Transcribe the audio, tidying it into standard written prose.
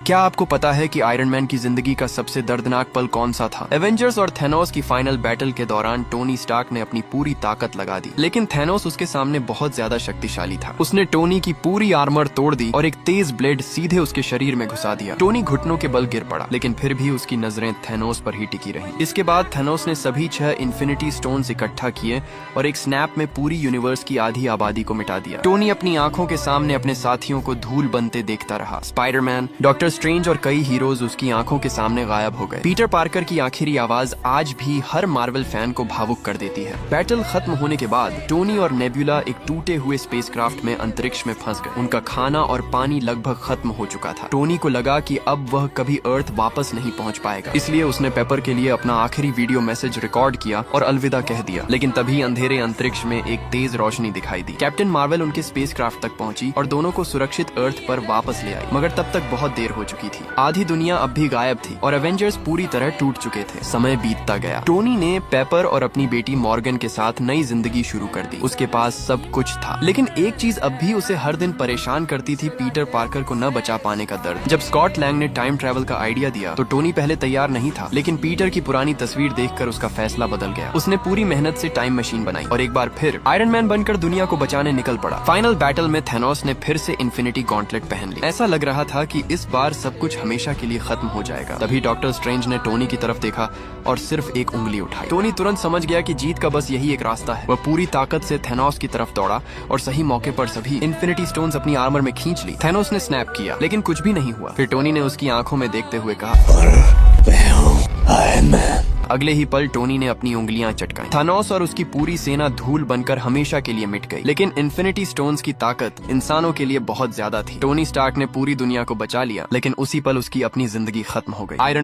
क्या आपको पता है कि आयरन मैन की जिंदगी का सबसे दर्दनाक पल कौन सा था? एवेंजर्स और थैनोस की फाइनल बैटल के दौरान टोनी स्टार्क ने अपनी पूरी ताकत लगा दी, लेकिन थैनोस उसके सामने बहुत ज्यादा शक्तिशाली था। उसने टोनी की पूरी आर्मर तोड़ दी और एक तेज ब्लेड सीधे उसके शरीर में घुसा दिया। टोनी घुटनों के बल गिर पड़ा, लेकिन फिर भी उसकी नजरें थैनोस पर ही टिकी रहीं। इसके बाद थैनोस ने सभी 6 इन्फिनिटी स्टोन्स इकट्ठा किए और एक स्नैप में पूरी यूनिवर्स की आधी आबादी को मिटा दिया। टोनी अपनी आंखों के सामने अपने साथियों को धूल बनते देखता रहा। स्पाइडरमैन, डॉक्टर स्ट्रेंज और कई हीरोज उसकी आंखों के सामने गायब हो गए। पीटर पार्कर की आखिरी आवाज आज भी हर मार्वल फैन को भावुक कर देती है। बैटल खत्म होने के बाद टोनी और नेबुला एक टूटे हुए स्पेसक्राफ्ट में अंतरिक्ष में फंस गए। उनका खाना और पानी लगभग खत्म हो चुका था। टोनी को लगा कि अब वह कभी अर्थ वापस नहीं पहुंच पाएगा, इसलिए उसने पेपर के लिए अपना आखिरी वीडियो मैसेज रिकॉर्ड किया और अलविदा कह दिया। लेकिन तभी अंधेरे अंतरिक्ष में एक तेज रोशनी दिखाई दी। कैप्टन मार्वल उनके स्पेसक्राफ्ट तक पहुंची और दोनों को सुरक्षित अर्थ पर वापस ले आई, मगर तब तक बहुत देर हो चुकी थी। आधी दुनिया अब भी गायब थी और एवेंजर्स पूरी तरह टूट चुके थे। समय बीतता गया। टोनी ने पेपर और अपनी बेटी मॉर्गन के साथ नई जिंदगी शुरू कर दी। उसके पास सब कुछ था, लेकिन एक चीज अब भी उसे हर दिन परेशान करती थी, पीटर पार्कर को न बचा पाने का दर्द। जब स्कॉट लैंग ने टाइम ट्रैवल का आइडिया दिया तो टोनी पहले तैयार नहीं था, लेकिन पीटर की पुरानी तस्वीर देखकर उसका फैसला बदल गया। उसने पूरी मेहनत से टाइम मशीन बनाई और एक बार फिर आयरन मैन बनकर दुनिया को बचाने निकल पड़ा। फाइनल बैटल में थैनोस ने फिर से इन्फिनिटी गॉन्टलेट पहन ली। ऐसा लग रहा था कि इस बार सब कुछ हमेशा के लिए खत्म हो जाएगा। तभी डॉक्टर स्ट्रेंज ने टोनी की तरफ देखा और सिर्फ एक उंगली उठाई। टोनी तुरंत समझ गया कि जीत का बस यही एक रास्ता है। वह पूरी ताकत से थैनोस की तरफ दौड़ा और सही मौके पर सभी इन्फिनिटी स्टोन्स अपनी आर्मर में खींच ली। थैनोस ने स्नैप किया, लेकिन कुछ भी नहीं हुआ। फिर टोनी ने उसकी आंखों में देखते हुए कहा, अगले ही पल टोनी ने अपनी उंगलियां चटकाई। थानोस और उसकी पूरी सेना धूल बनकर हमेशा के लिए मिट गई, लेकिन इन्फिनिटी स्टोन्स की ताकत इंसानों के लिए बहुत ज्यादा थी। टोनी स्टार्क ने पूरी दुनिया को बचा लिया, लेकिन उसी पल उसकी अपनी जिंदगी खत्म हो गई। आयरन